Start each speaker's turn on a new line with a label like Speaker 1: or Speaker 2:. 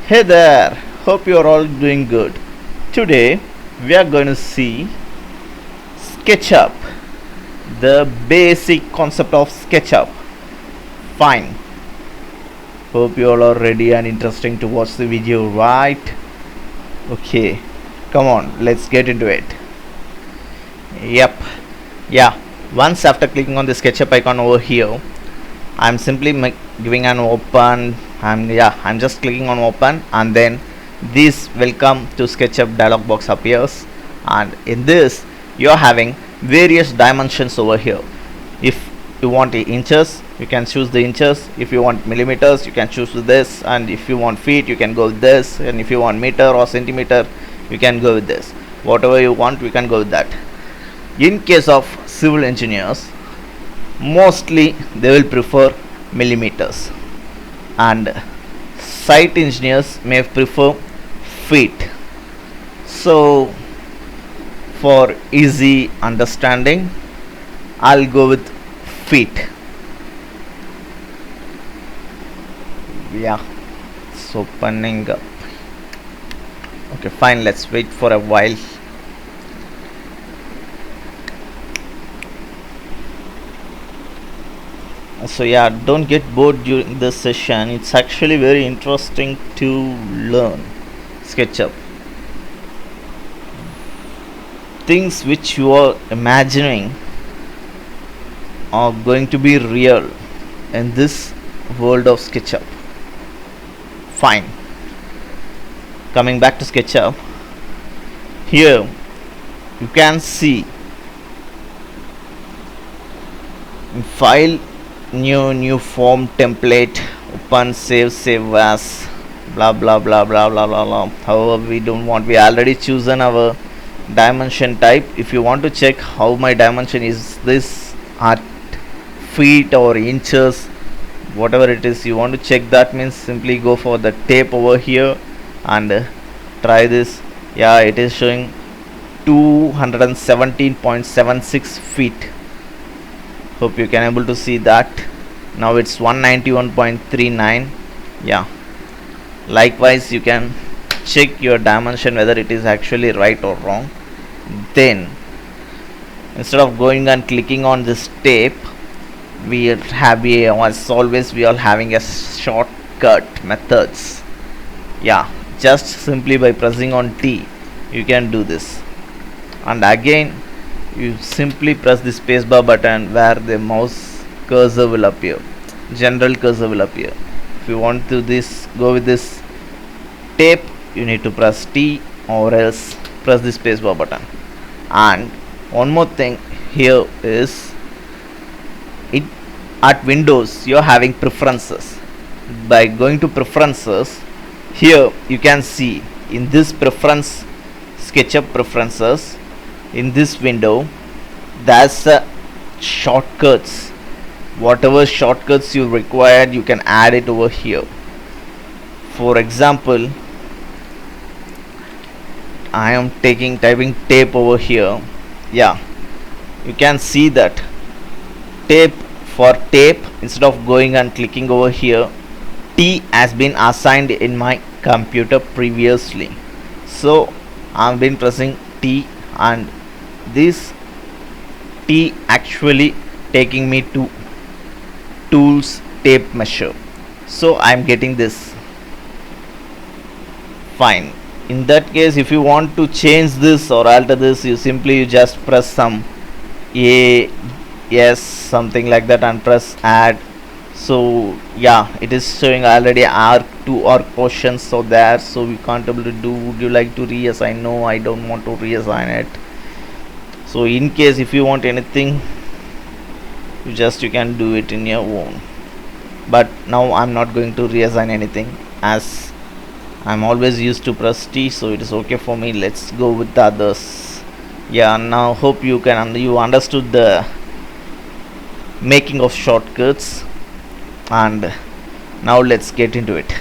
Speaker 1: Hey there, hope you are all doing good. Today we are going to see SketchUp, the basic concept of SketchUp. Fine, hope you all are ready and interesting to watch the video, right? Okay, come on, let's get into it. Yep, yeah, once after clicking on the SketchUp icon over here, I'm simply giving an open. I'm just clicking on open, and then this welcome to SketchUp dialog box appears, and in this you're having various dimensions over here. If you want the inches, you can choose the inches. If you want millimeters, you can choose this, and if you want feet, you can go with this, and if you want meter or centimeter, you can go with this. Whatever you want, we can go with that. In case of civil engineers, mostly they will prefer millimeters, and site engineers may prefer feet. So for easy understanding, I'll go with feet. Yeah, it's opening up. Okay, fine, let's wait for a while. So yeah, don't get bored during this session. It's actually very interesting to learn SketchUp. Things which you are imagining are going to be real in this world of SketchUp. Fine, coming back to SketchUp, here you can see file, new form, template, open, save as, blah blah blah blah blah blah blah. However, we don't want, we already chosen our dimension type. If you want to check how my dimension is this at feet or inches, whatever it is you want to check, that means simply go for the tape over here and try this. Yeah, it is showing 217.76 feet. Hope you can able to see that. Now it's 191.39. yeah, likewise you can check your dimension whether it is actually right or wrong. Then instead of going and clicking on this tape, we have, as always, we are having a shortcut methods. Yeah, just simply by pressing on T you can do this, and again you simply press the spacebar button where the mouse cursor will appear, general cursor will appear. If you want to this go with this tape, you need to press T or else press the spacebar button. And one more thing here is, it at Windows you're having preferences. By going to preferences, here you can see in this preference, SketchUp preferences, in this window there's shortcuts. Whatever shortcuts you required, you can add it over here. For example, I am typing tape over here. Yeah, you can see that tape, for tape, instead of going and clicking over here, T has been assigned in my computer previously, so I've been pressing T, and this T actually taking me to tools, tape measure. So I'm getting this. Fine, in that case, if you want to change this or alter this, you just press some yes, something like that, and press add. So yeah, it is showing already our two arc portions, so there, so we can't able to do. Would you like to reassign? No, I don't want to reassign it. So in case if you want anything, you can do it in your own. But now I'm not going to reassign anything, as I'm always used to press T, so it is okay for me. Let's go with the others. Yeah, now hope you understood the making of shortcuts, and now let's get into it.